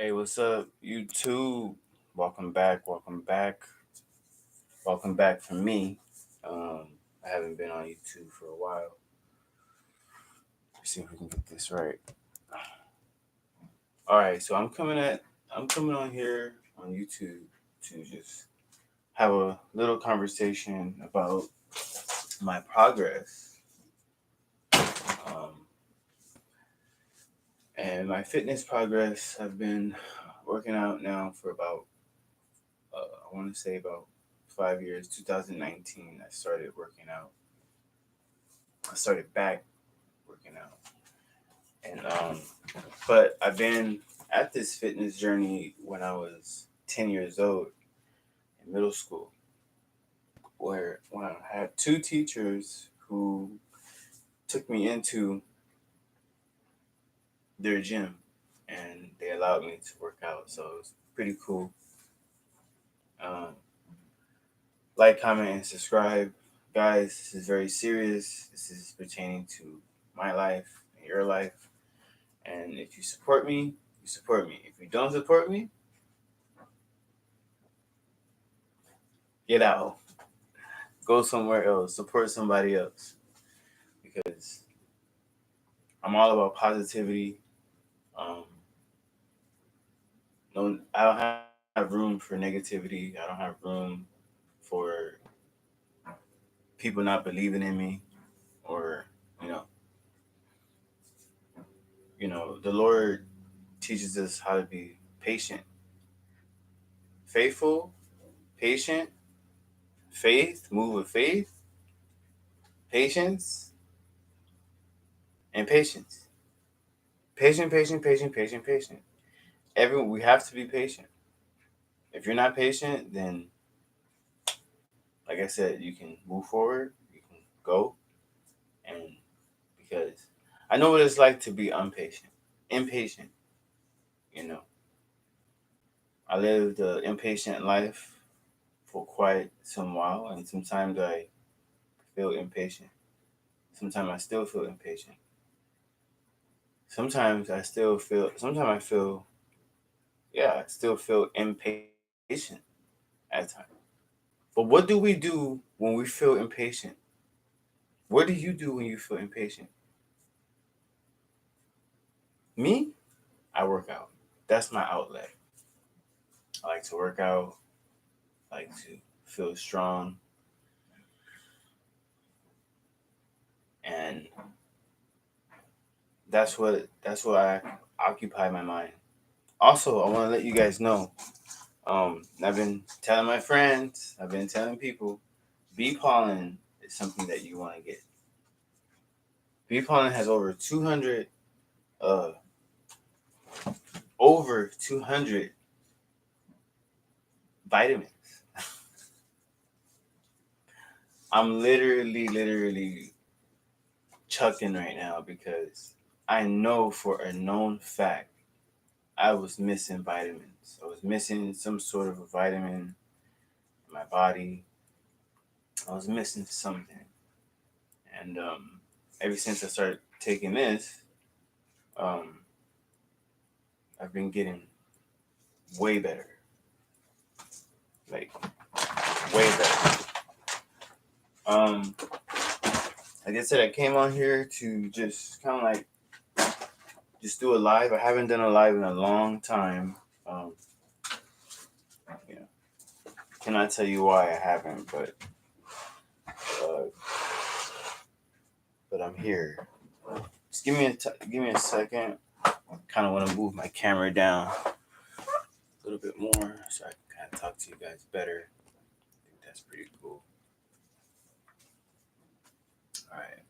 Hey, what's up, YouTube? Welcome back. Welcome back from me. Um, I haven't been on YouTube for a while. Let's see if we can get this right. All right, so I'm coming on here on YouTube to just have a little conversation about my progress um, and my fitness progress. I've been working out now for about I want to say about 5 years. 2019, I started working out. I started back working out, and but I've been at this fitness journey when I was 10 years old in middle school, where when I had two teachers who took me into their gym and they allowed me to work out. So it was pretty cool. Um, like, comment, and subscribe, guys. This is very serious. This is pertaining to my life and your life. And if you support me, you support me. If you don't support me, get out. Go somewhere else. Support somebody else. Because I'm all about positivity. Um, no, I don't have room for negativity. I don't have room for people not believing in me, or you know, the Lord teaches us how to be patient, faithful, patient, faith, move with faith, patience, and patience. Patient. Everyone, we have to be patient. If you're not patient, then, like I said, you can move forward, you can go, and because I know what it's like to be impatient. You know, I lived an impatient life for quite some while, and sometimes I feel impatient. Sometimes I still feel impatient. Sometimes I feel, yeah, I still feel impatient at times. But what do we do when we feel impatient? What do you do when you feel impatient? Me, I work out. That's my outlet. I like to work out. I like to feel strong, and that's what I occupy my mind. Also, I want to let you guys know. I've been telling my friends. I've been telling people. Bee pollen is something that you want to get. Bee pollen has uh over 200 vitamins. I'm literally chucking right now because I know for a known fact I was missing vitamins. I was missing some sort of a vitamin in my body. I was missing something, and ever since I started taking this, um, I've been getting way better, like way better. Um, like I said, I came on here to just kind of like just do a live. I haven't done a live in a long time. Um, you know, cannot tell you why I haven't, uh, but I'm here. Just give me a second. Kind of want to move my camera down a little bit more so I can kind of talk to you guys better. I think that's pretty cool. All right.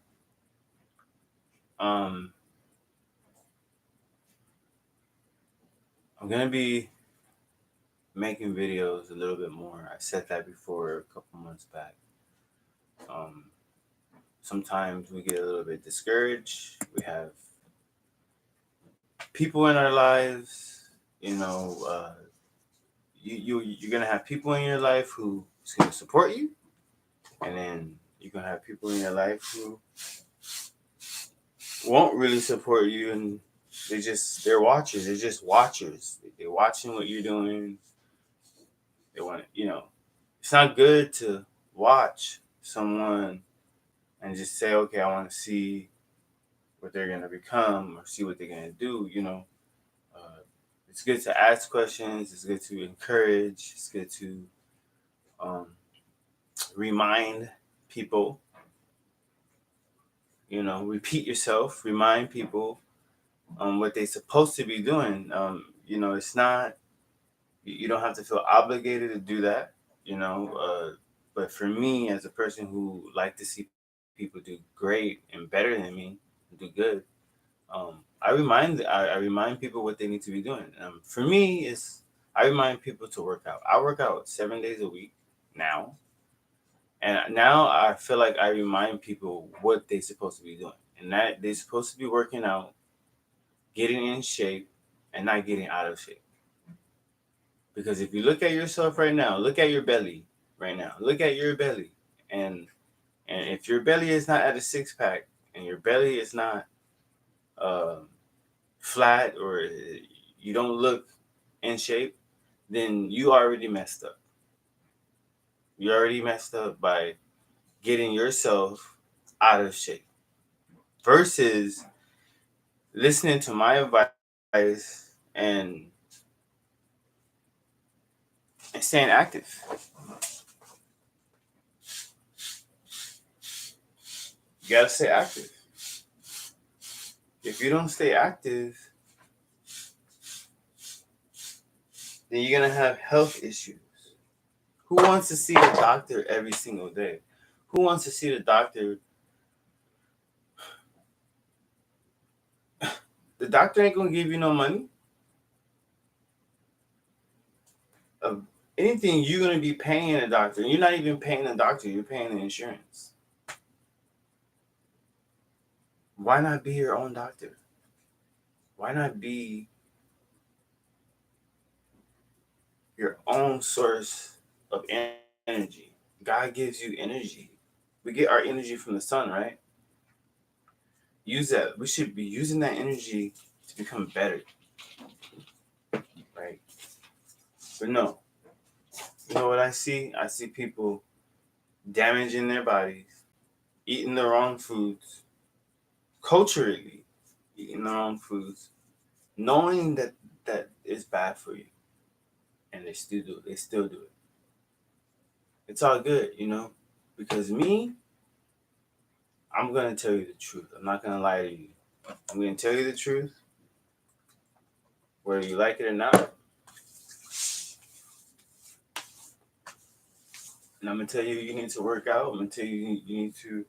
I'm gonna be making videos a little bit more. I said that before a couple months back. Um, Sometimes we get a little bit discouraged. We have people in our lives. You know, you're gonna have people in your life who's gonna support you, and then you're gonna have people in your life who won't really support you, and they're watchers. They're just watchers. They're watching what you're doing. They want it's not good to watch someone and just say, okay, I want to see what they're gonna become or see what they're gonna do. Uh, it's good to ask questions. It's good to encourage. It's good to um, remind people. Repeat yourself. Remind people what they're supposed to be doing. It's not. You don't have to feel obligated to do that. But for me, as a person who like to see people do great and better than me, do good, I remind people what they need to be doing. For me, I remind people to work out. I work out 7 days a week now, and now I feel like I remind people what they're supposed to be doing, and that they're supposed to be working out, getting in shape, and not getting out of shape. Because if you look at yourself right now, look at your belly right now. Look at your belly, and if your belly is not at a six pack, and your belly is not uh, flat, or you don't look in shape, then you already messed up. You already messed up by getting yourself out of shape versus listening to my advice and staying active. You gotta stay active. If you don't stay active, then you're gonna have health issues. Who wants to see a doctor every single day? Who wants to see the doctor? The doctor ain't gonna give you no money. Uh, Anything you're gonna be paying a doctor. You're not even paying the doctor. You're paying the insurance. Why not be your own doctor? Why not be your own source of energy? God gives you energy. We get our energy from the sun, right? Use that. We should be using that energy to become better, right? But no, you know what I see? I see people damaging their bodies, eating the wrong foods, culturally eating the wrong foods, knowing that is bad for you, and they still do it. They still do it. It's all good, because me, I'm gonna tell you the truth. I'm not gonna lie to you. I'm gonna tell you the truth, whether you like it or not. And I'm gonna tell you you need to work out. I'm gonna tell you need to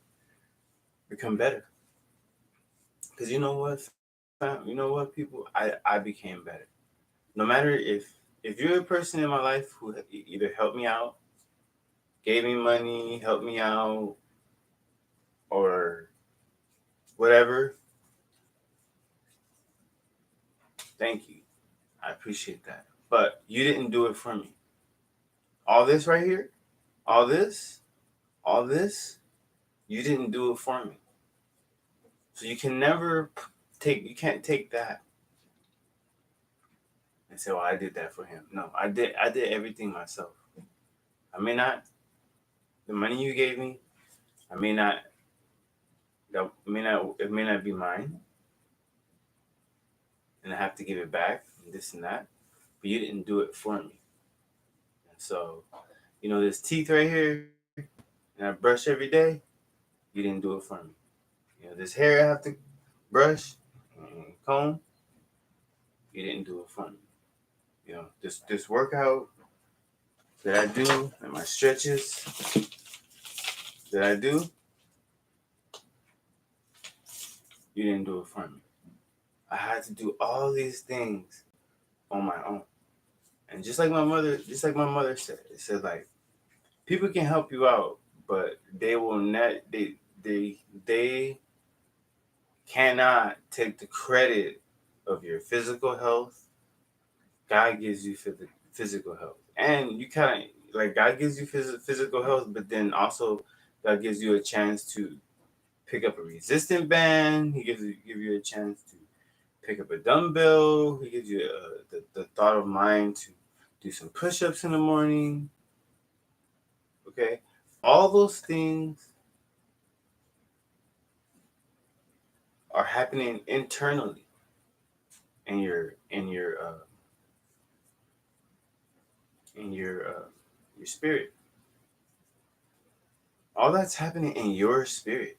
become better. Because you know what, fam? You know what, people? I became better. No matter if you're a person in my life who either helped me out, gave me money, helped me out, or whatever, thank you. I appreciate that. But you didn't do it for me. All this right here, all this, all this, you didn't do it for me. So you can never you can't take that and say, well, I did that for him. No, I did everything myself. I may not, the money you gave me, I may not, it may not be mine, and I have to give it back and this and that. But you didn't do it for me. And so, this teeth right here, and I brush every day. You didn't do it for me. This hair I have to brush and comb. You didn't do it for me. This workout that I do and my stretches that I do, you didn't do it for me. I had to do all these things on my own. And just like my mother said, it said like people can help you out, but they will not they cannot take the credit of your physical health. God gives you physical health. And you kind of like God gives you physical health, but then also God gives you a chance to pick up a resistant band. He give you a chance to pick up a dumbbell. He gives you the thought of mind to do some push-ups in the morning. Okay, all those things are happening internally in your spirit. All that's happening in your spirit.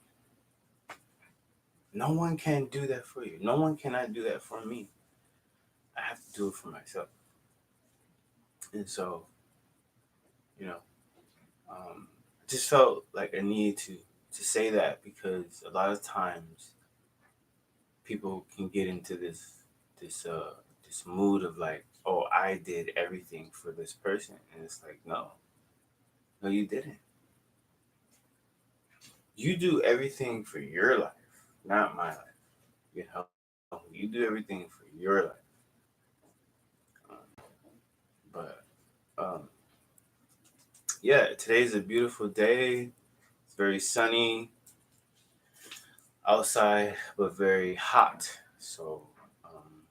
No one can do that for you. No one cannot do that for me. I have to do it for myself. And so, you know, I just felt like I needed to say that because a lot of times people can get into this this mood of like, oh, I did everything for this person, and it's like, no, no, you didn't. You do everything for your life, not my life. You know, you do everything for your life. Um, but yeah, today's a beautiful day. It's very sunny outside, but very hot. So, um,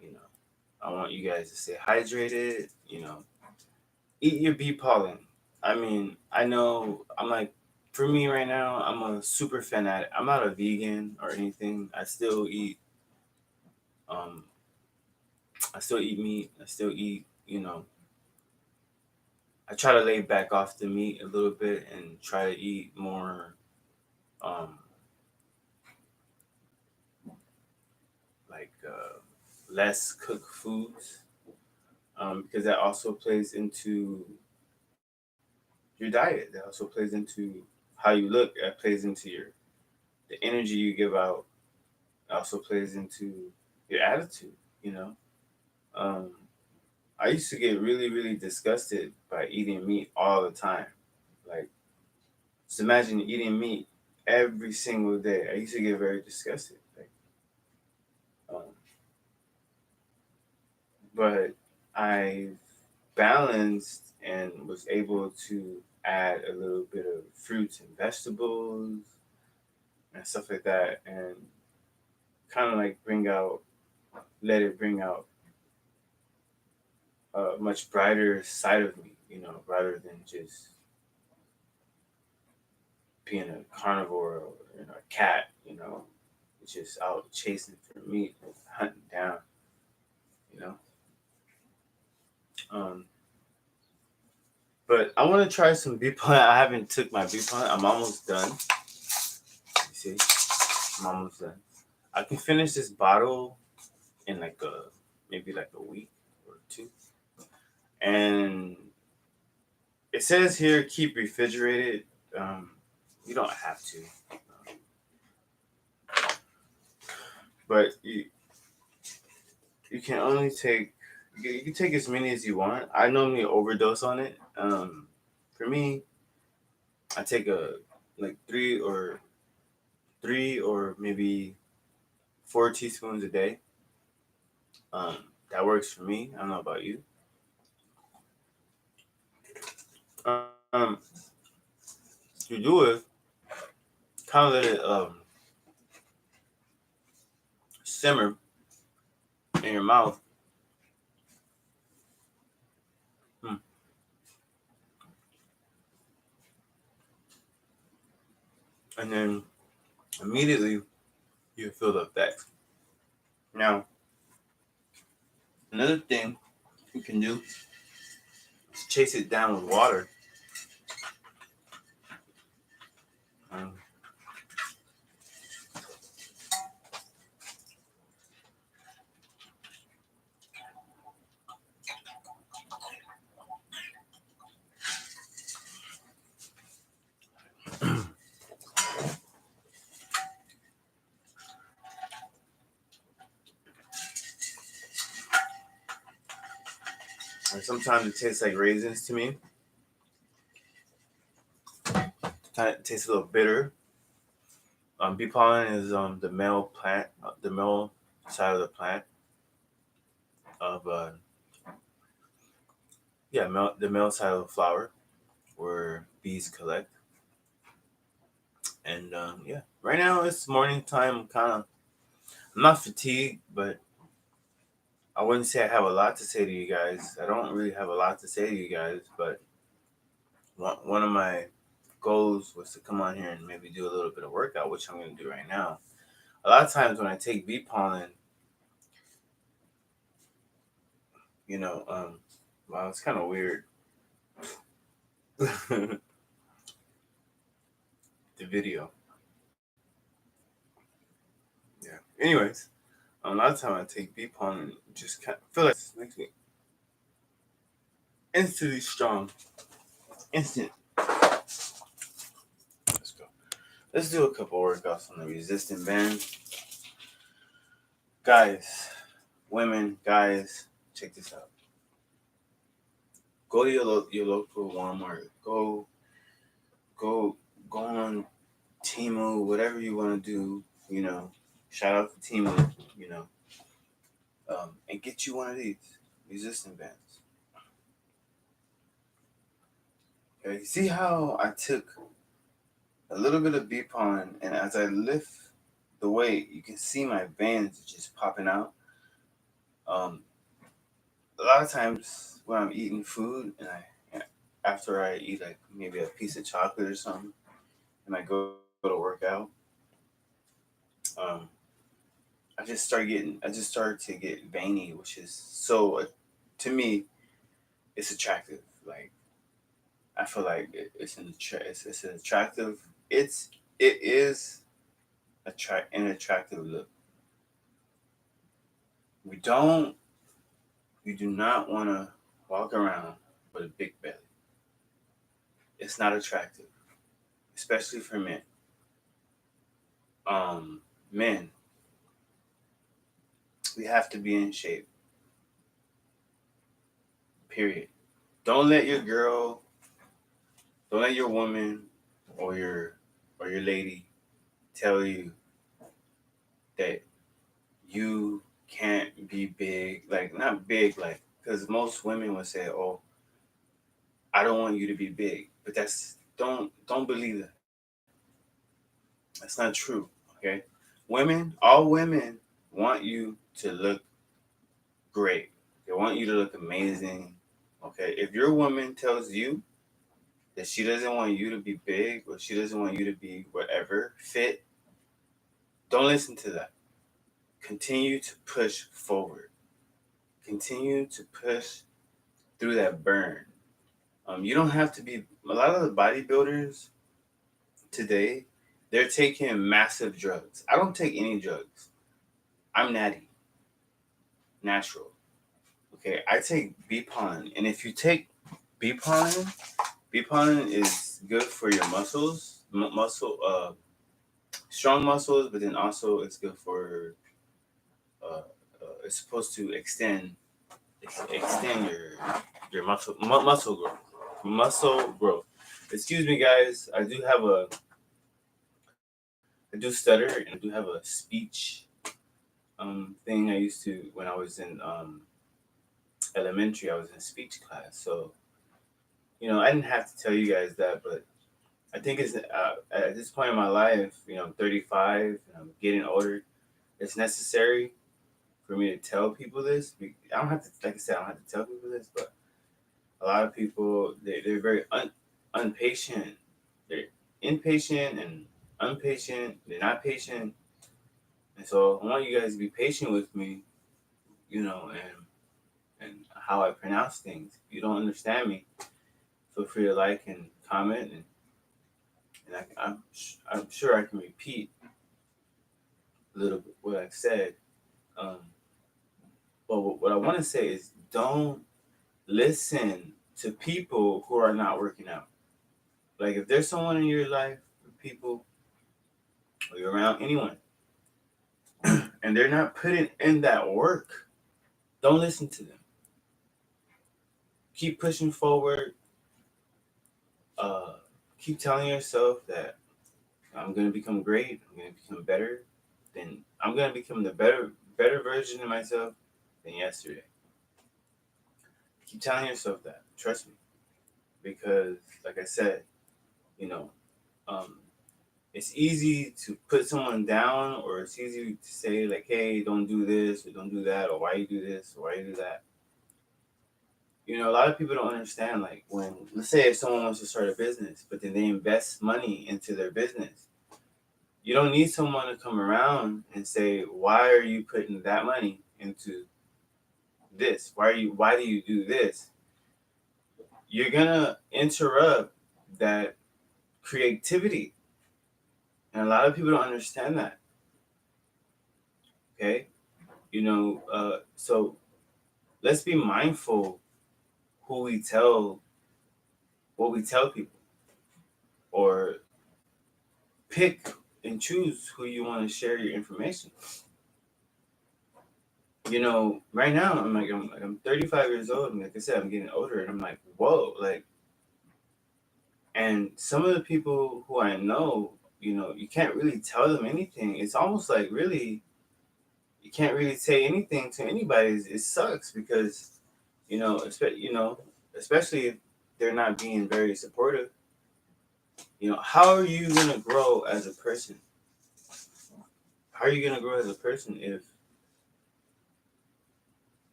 you know, I want you guys to stay hydrated. You know, eat your bee pollen. I mean, I know I'm like, for me right now, I'm a super fanatic. I'm not a vegan or anything. Um, I still eat meat. I still eat, I try to lay back off the meat a little bit and try to eat more, um, like less cooked foods, because that also plays into your diet. That also plays into how you look. That plays into the energy you give out. It also plays into your attitude. You know, um, I used to get really, really disgusted by eating meat all the time. Like, just imagine eating meat every single day. I used to get very disgusted. Like, um, but I balanced and was able to add a little bit of fruits and vegetables and stuff like that, and kind of like let it bring out a much brighter side of me, rather than just being a carnivore or a cat, just out chasing for meat, hunting down, you know. Um, but I want to try some bee pollen. I haven't took my bee pollen. I'm almost done. You see, I'm almost done. I can finish this bottle in like maybe like a week or two. And it says here keep refrigerated. Um, you don't have to, but you can only take you can take as many as you want. I normally overdose on it. For me, I take a like three or maybe 4 teaspoons a day. Um, that works for me. I don't know about you. Um, you do it, kind of let it simmer in your mouth. Hmm. And then immediately you feel the effects. Now, another thing you can do is chase it down with water. Um, and sometimes it tastes like raisins to me. It tastes a little bitter. Bee pollen is the male plant, the male side of the plant of the male side of the flower where bees collect. And yeah, right now it's morning time. I'm I'm not fatigued, but I wouldn't say I have a lot to say to you guys. I don't really have a lot to say to you guys, but one of my goals was to come on here and maybe do a little bit of workout, which I'm going to do right now. A lot of times when I take bee pollen, you know, wow, it's kind of weird. The video. Yeah. Anyways, a lot of time I take bee pollen, just kind of feel like it makes me instantly strong. Instant. Let's go. Let's do a couple workouts on the resistant band. Guys, women, guys, check this out. Go to your local Walmart. Go go on Temu, whatever you want to do. You know, shout out to Temu. You know, and get you one of these resistant bands. Okay, see how I took a little bit of bee pollen, and as I lift the weight, you can see my bands just popping out. Um, a lot of times when I'm eating food, and after I eat like maybe a piece of chocolate or something, and I go to work out, um, I just start to get veiny, which is so to me, it's attractive. Like I feel like it's an attractive. It is an attractive look. We don't we do not want to walk around with a big belly. It's not attractive, especially for men. Men, we have to be in shape. Period. Don't let your girl, don't let your woman or your lady tell you that you can't be big. Like not big, like because most women would say, "Oh, I don't want you to be big," but don't believe that. That's not true. Okay, all women want you to look great. They want you to look amazing. Okay, if your woman tells you that she doesn't want you to be big or she doesn't want you to be whatever fit, don't listen to that. Continue to push forward. Continue to push through that burn. You don't have to be. A lot of the bodybuilders today, they're taking massive drugs. I don't take any drugs. I'm natty, natural. Okay, I take bee pollen, and if you take bee pollen, bee pollen is good for your muscles, strong muscles, but then also it's good for it's supposed to extend your muscle growth. Excuse me, guys. I do stutter and I do have a speech thing I used to when I was in elementary. I was in speech class, so I didn't have to tell you guys that, but I think it's at this point in my life, I'm 35 and I'm getting older. It's necessary for me to tell people this. I don't have to, like I said, I don't have to tell people this, but a lot of people they're very unpatient. They're impatient and impatient. They're not patient, and so I want you guys to be patient with me, and how I pronounce things. If you don't understand me, feel free to like and comment, and I'm sure I can repeat a little bit what I said. Um, but what I want to say is don't listen to people who are not working out. Like if there's someone in your life, people, or you're around anyone, and they're not putting in that work, don't listen to them. Keep pushing forward. Uh, keep telling yourself that I'm gonna become great. I'm gonna become better. Then I'm gonna become the better version of myself than yesterday. Keep telling yourself that. Trust me, because like I said, you know, um, It's easy to put someone down, or it's easy to say like, "Hey, don't do this or don't do that," or "Why you do this or why you do that." A lot of people don't understand. Like when, let's say, if someone wants to start a business, but then they invest money into their business, you don't need someone to come around and say, "Why are you putting that money into this? Why do you do this?" You're gonna interrupt that creativity, and a lot of people don't understand that. Okay, so let's be mindful who we tell, what we tell people, or pick and choose who you want to share your information. Right now I'm 35 years old, and like I said, I'm getting older, and I'm like, whoa, like, and some of the people who I know, you can't really tell them anything. It's almost like really you can't really say anything to anybody. It sucks because especially if they're not being very supportive. How are you gonna grow as a person? How are you gonna grow as a person if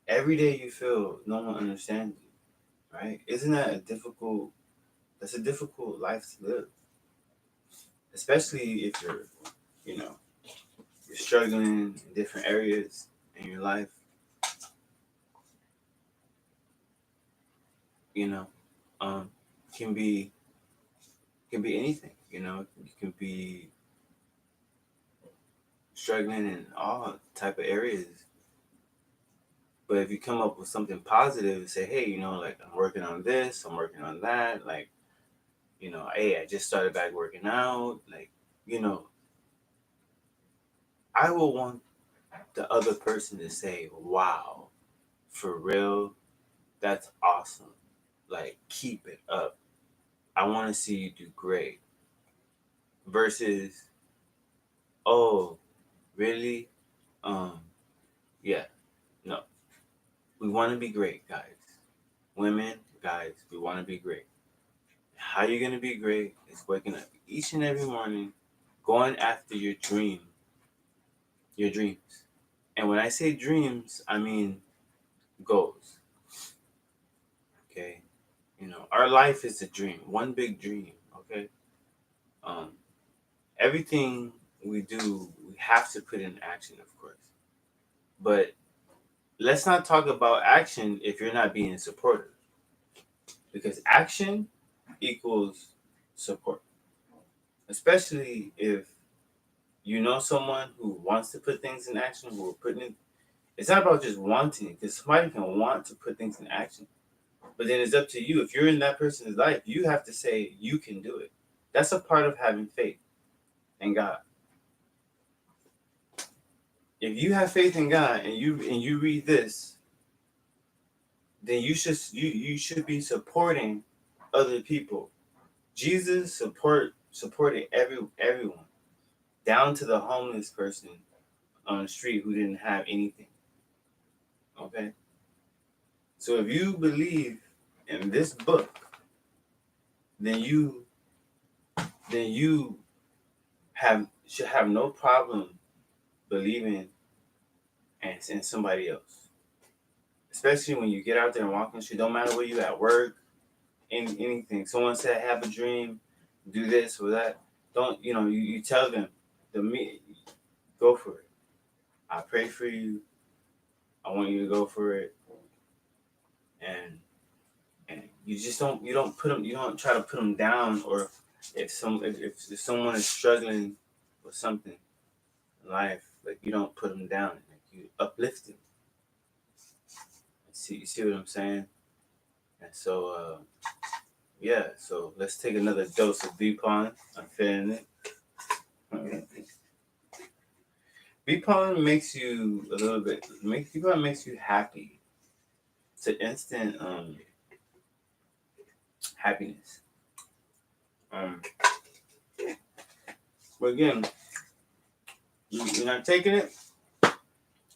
every day you feel no one understands you, right? Isn't that a difficult? That's a difficult life to live, especially if you know, you're struggling in different areas in your life. You know, um, can be can be anything. You can be struggling in all type of areas. But if you come up with something positive and say, hey, like I'm working on this, I'm working on that, like, hey, I just started back working out, like, you know, I will want the other person to say, wow, for real, that's awesome. Like, keep it up. I want to see you do great. Versus, oh, really? Um, yeah, no. We want to be great, guys. Women, guys, we want to be great. How you gonna be great is waking up each and every morning, going after your dreams. And when I say dreams, I mean goals. Okay, our life is a dream, one big dream. Okay, um, everything we do, we have to put in action, of course. But let's not talk about action if you're not being supportive, because action equals support, especially if someone who wants to put things in action, who are putting it. It's not about just wanting it, because somebody can want to put things in action, but then it's up to you. If you're in that person's life, you have to say you can do it. That's a part of having faith in God. If you have faith in God and you read this, then you should be supporting other people. Jesus supported everyone, down to the homeless person on the street who didn't have anything. Okay, so if you believe in this book, then you should have no problem believing in somebody else. Especially when you get out there and walk in the street, don't matter where you at work, anything. Someone said have a dream, do this or that. Don't you tell them me go for it. I pray for you. I want you to go for it. And you don't try to put them down, or if someone is struggling with something in life, like, you don't put them down, like, you uplift them. You see what I'm saying? And so yeah, so let's take another dose of Vpon. I'm feeling it. Vpon makes you a little bit Vpon makes you happy. It's an instant happiness. um but again, you're not taking it,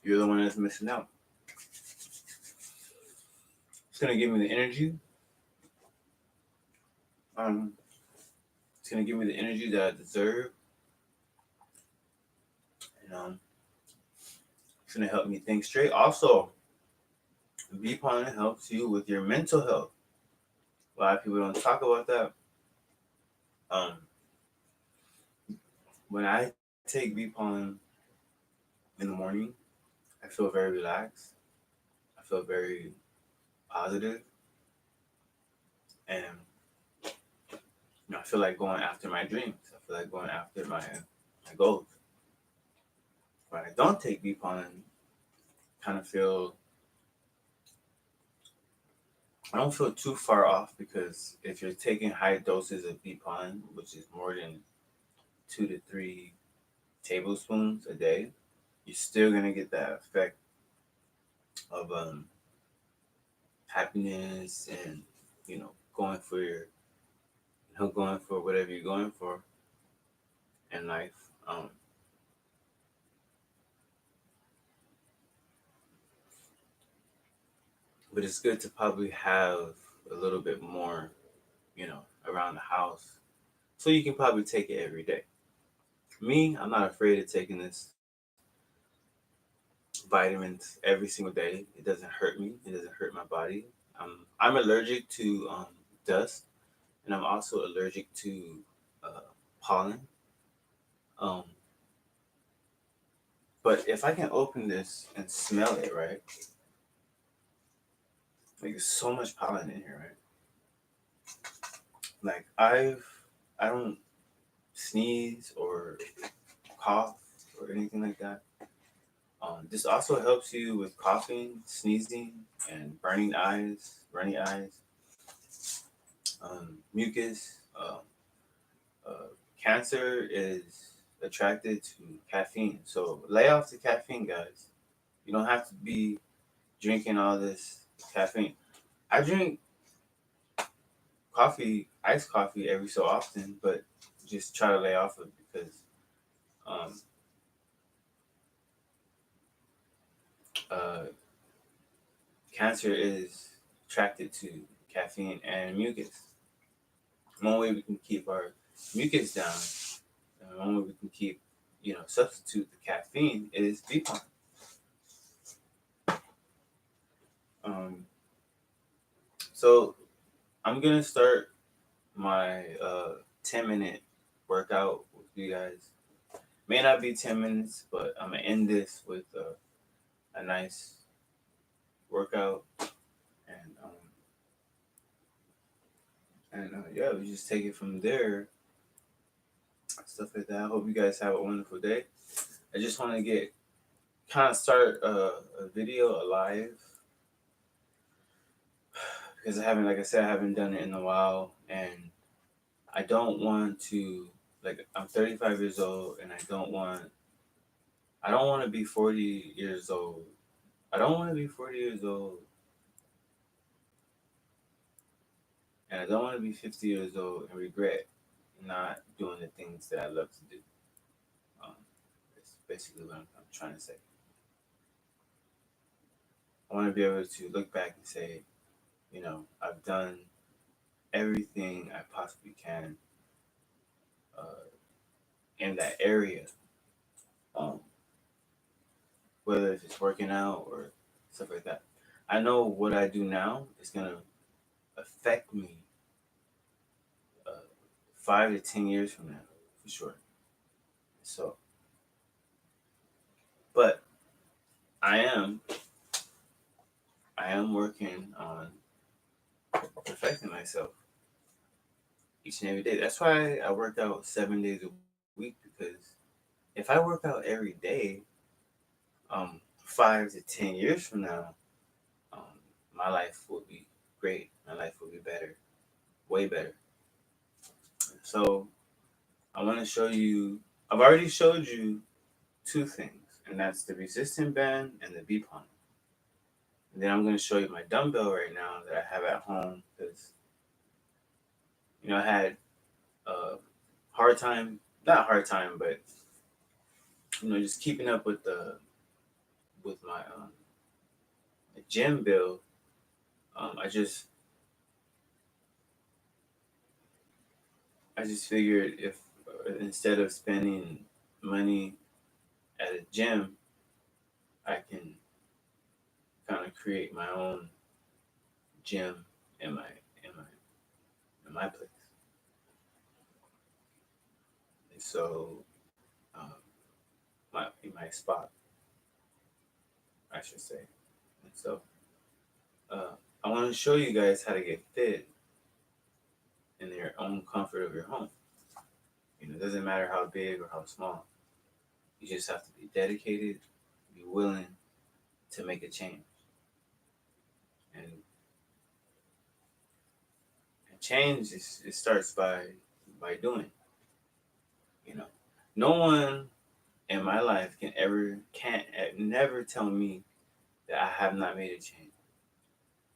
you're the one that's missing out. It's gonna give me the energy. Um, it's gonna give me the energy that I deserve. You know, it's gonna help me think straight. Also, bee pollen helps you with your mental health. A lot of people don't talk about that. Um, when I take bee pollen in the morning, I feel very relaxed. I feel very positive, and I feel like going after my dreams. I feel like going after my goals. When I don't take bee pollen, kind of feel I don't feel too far off because if you're taking high doses of bee pollen, which is more than 2 to 3 tablespoons a day, you're still gonna get that effect of happiness and going for going for whatever you're going for in life. Um, but it's good to probably have a little bit more, around the house, so you can probably take it every day. Me, I'm not afraid of taking this vitamins every single day. It doesn't hurt me. It doesn't hurt my body. I'm allergic to dust, and I'm also allergic to pollen. Um, but if I can open this and smell it, right? Like there's so much pollen in here, right? Like I don't sneeze or cough or anything like that. This also helps you with coughing, sneezing, and burning eyes, runny eyes, mucus. Uh, Cancer is attracted to caffeine, so lay off the caffeine, guys. You don't have to be drinking all this caffeine. I drink coffee, iced coffee, every so often, but just try to lay off it because um, uh, cancer is attracted to caffeine and mucus. One way we can keep our mucus down, and one way we can keep, substitute the caffeine is bee pollen. Um, so I'm gonna start my 10-minute workout with you guys. May not be 10 minutes, but I'm gonna end this with a nice workout, and yeah, we just take it from there, stuff like that. I hope you guys have a wonderful day. I just want to get kind of start a video alive because I haven't, like I said, I haven't done it in a while, and I don't want to like I'm 35 years old, and I don't want to be 40 years old. I don't want to be 40 years old, and I don't want to be 50 years old and regret not doing the things that I love to do. Um, that's basically what I'm trying to say. I want to be able to look back and say, I've done everything I possibly can uh, in that area, um, whether if it's working out or stuff like that. I know what I do now is going to affect me uh, 5 to 10 years from now, for sure. So, but I am, I am working on perfecting myself each and every day. That's why I work out 7 days a week because if I work out every day, 5 to 10 years from now, um, my life will be great. My life will be better, way better. So I want to show you. I've already showed you two things, and that's the resistant band and the bee pump. And then I'm going to show you my dumbbell right now that I have at home because I had a hard time, not hard time, but just keeping up with my gym bill. I just figured if instead of spending money at a gym, I can kind of create my own gym in my place. And so, um, my spot, I should say. And so, uh, I want to show you guys how to get fit in your own comfort of your home. It doesn't matter how big or how small. You just have to be dedicated, be willing to make a change. And, and change it starts by doing. You know, no one in my life can't never tell me that I have not made a change.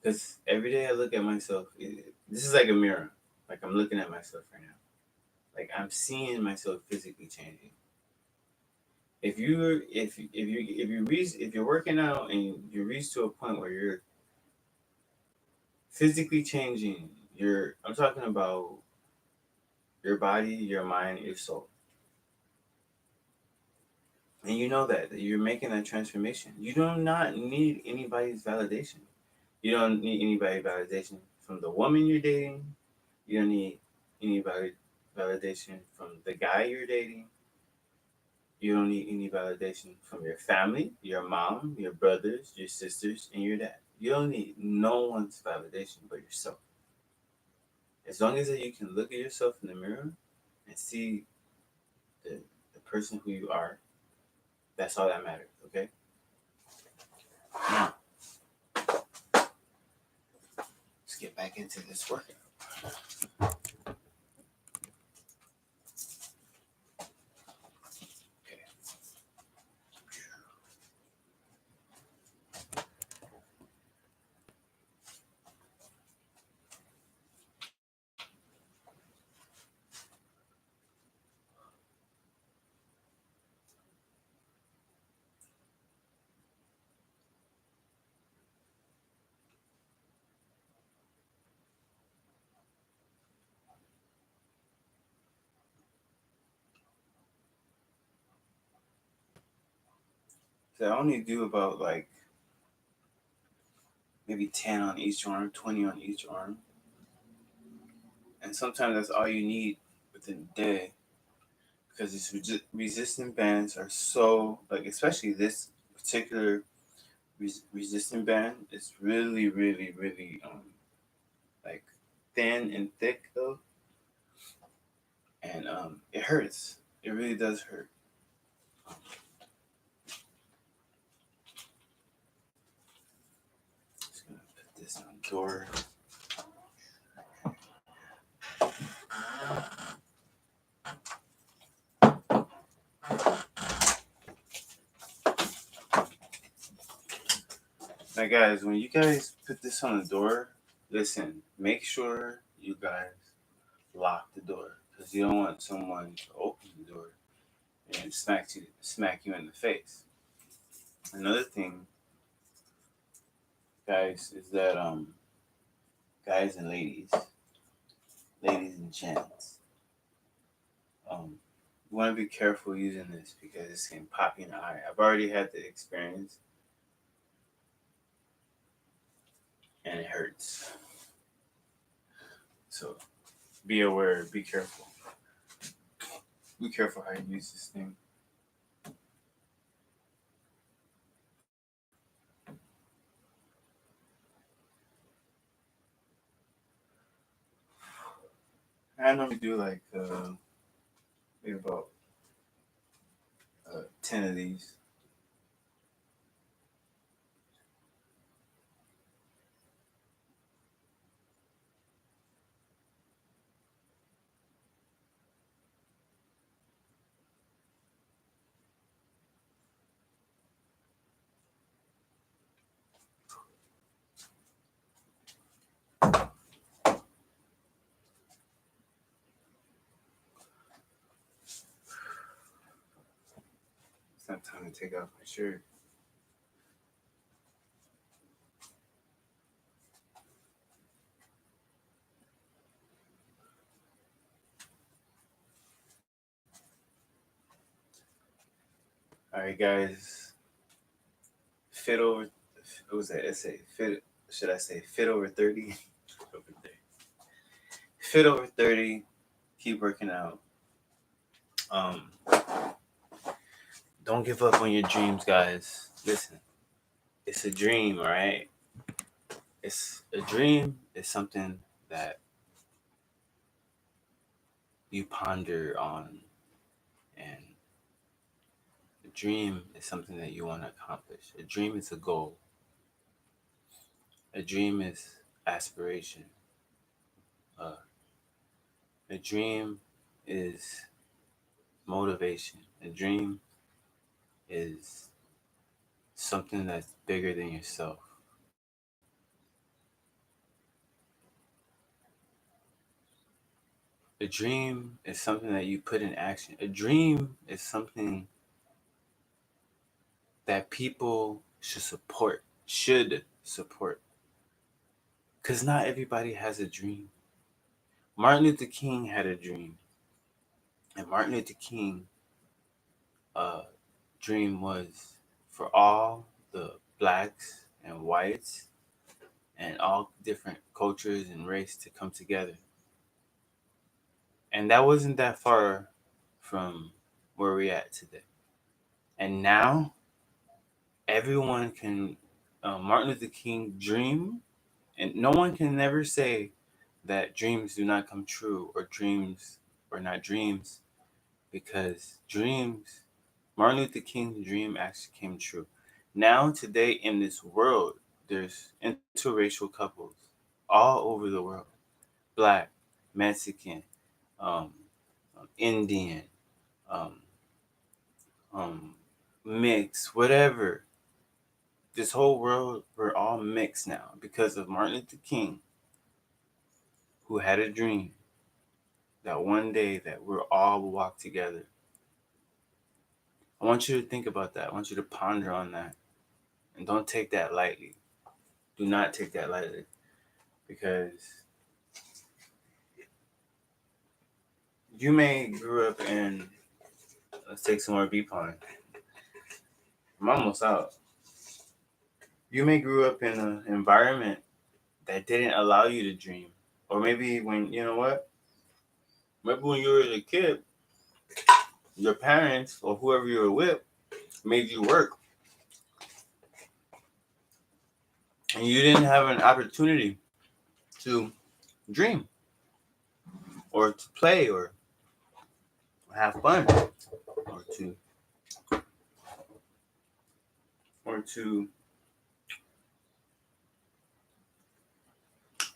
Because every day I look at myself, this is like a mirror. Like I'm looking at myself right now. Like I'm seeing myself physically changing. If you're working out and you reach to a point where you're physically changing, I'm talking about your body, your mind, your soul. And you know that you're making that transformation. You do not need anybody's validation. You don't need anybody validation from the woman you're dating. You don't need anybody validation from the guy you're dating. You don't need any validation from your family, your mom, your brothers, your sisters, and your dad. You don't need no one's validation but yourself. As long as that you can look at yourself in the mirror and see the person who you are, that's all that matters, okay? Now, let's get back into this workout. Okay. So I only do about like maybe 10 on each arm, 20 on each arm. And sometimes that's all you need within a day because these resistant bands are so, like, especially this particular resistant band is really, really, really, like thin and thick though. And it hurts. It really does hurt. Just gonna put this on the door. Now, guys, when you guys put this on the door, listen, make sure you guys lock the door because you don't want someone to open the door and smack you in the face. Another thing, guys, is that guys and ladies and gents, you want to be careful using this because it can pop you in the eye. I've already had the experience, and it hurts. So be aware, be careful. Be careful how you use this thing. I normally do like maybe about 10 of these. It's not time to take off my shirt. All right, guys. Fit over. What was that essay? Fit. Should I say fit over 30? Over 30. Fit over 30. Keep working out. Um, don't give up on your dreams, guys. Listen, it's a dream, all right? It's a dream. It's something that you ponder on, and a dream is something that you want to accomplish. A dream is a goal. A dream is aspiration. Uh, a dream is motivation. A dream is something that's bigger than yourself. A dream is something that you put in action. A dream is something that people should support. Because not everybody has a dream. Martin Luther King had a dream. And Martin Luther King uh, dream was for all the blacks and whites and all different cultures and race to come together. And that wasn't that far from where we're at today. And now everyone can, Martin Luther King dream, and no one can never say that dreams do not come true or dreams are not dreams, because dreams, Martin Luther King's dream actually came true. Now, today in this world, there's interracial couples all over the world: black, Mexican, um, Indian, um, um, mixed, whatever. This whole world, we're all mixed now because of Martin Luther King, who had a dream that one day that we're all will walk together. I want you to think about that. I want you to ponder on that. And don't take that lightly. Do not take that lightly. Because you may grew up in, let's take some more beep on. I'm almost out. You may grew up in an environment that didn't allow you to dream. Or maybe when, you know what? Maybe when you were a kid, your parents or whoever you were with made you work. And you didn't have an opportunity to dream or to play or have fun or to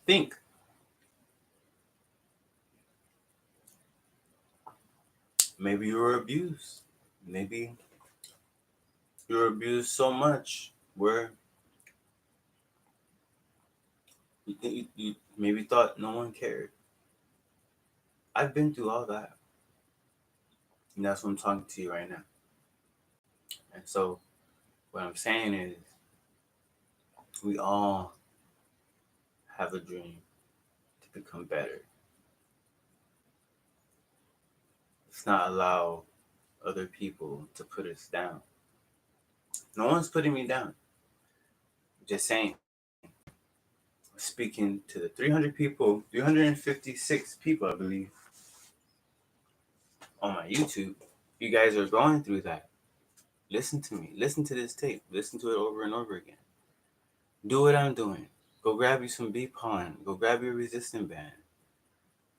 think. Maybe you were abused. Maybe you were abused so much where you maybe thought no one cared. I've been through all that. And that's what I'm talking to you right now. And so what I'm saying is we all have a dream to become better. Let's not allow other people to put us down. No one's putting me down. I'm just saying. Speaking to the 300 people, 356 people, I believe, on my YouTube. You guys are going through that. Listen to me. Listen to this tape. Listen to it over and over again. Do what I'm doing. Go grab you some beep on. Go grab your resistant band.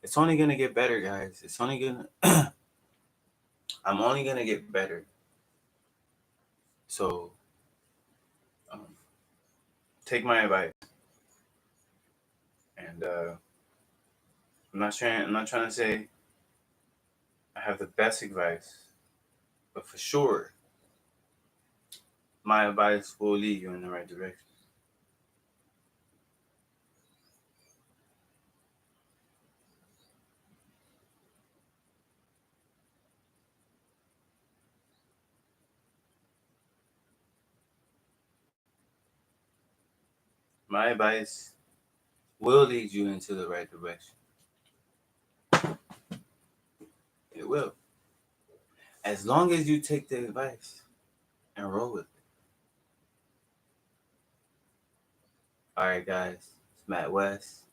It's only gonna get better, guys. It's only gonna. I'm only gonna get better. So, um, take my advice. And I'm not trying to say I have the best advice, but for sure, my advice will lead you in the right direction. My advice will lead you into the right direction. It will. As long as you take the advice. and roll with it. All right, guys, it's Matt West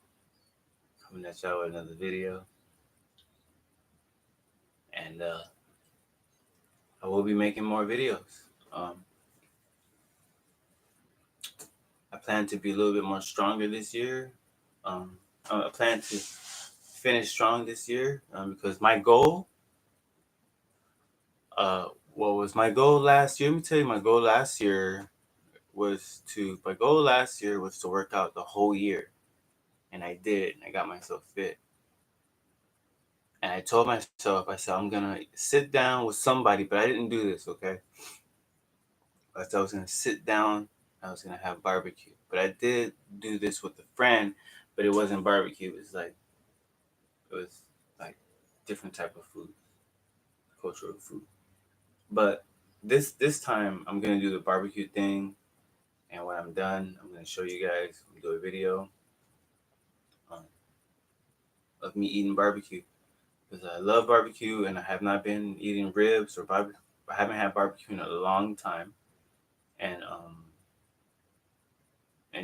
coming at y'all with another video, and I will be making more videos. I plan to be a little bit more stronger this year. I plan to finish strong this year because my goal, what was my goal last year? Let me tell you, my goal last year was to work out the whole year, and I did. I got myself fit, and I told myself, I said I'm gonna sit down with somebody, but I didn't do this, okay? I said I was gonna sit down. I was gonna have barbecue, but I did do this with a friend, but it wasn't barbecue. It was like different type of food, cultural food. But this time I'm gonna do the barbecue thing, and when I'm done, I'm gonna show you guys. I'm gonna do a video um, of me eating barbecue because I love barbecue, and I have not been eating ribs or barbecue. I haven't had barbecue in a long time, and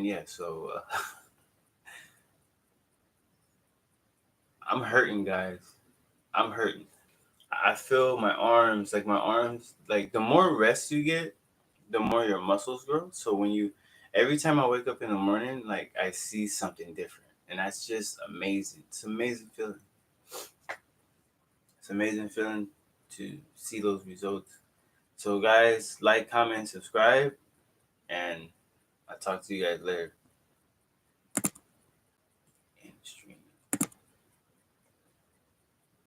yeah, so I'm hurting, guys. I'm hurting. I feel my arms, like the more rest you get, the more your muscles grow. So every time I wake up in the morning, like I see something different, and that's just amazing. It's an amazing feeling. It's an amazing feeling to see those results. So, guys, like, comment, subscribe, and I'll talk to you guys later.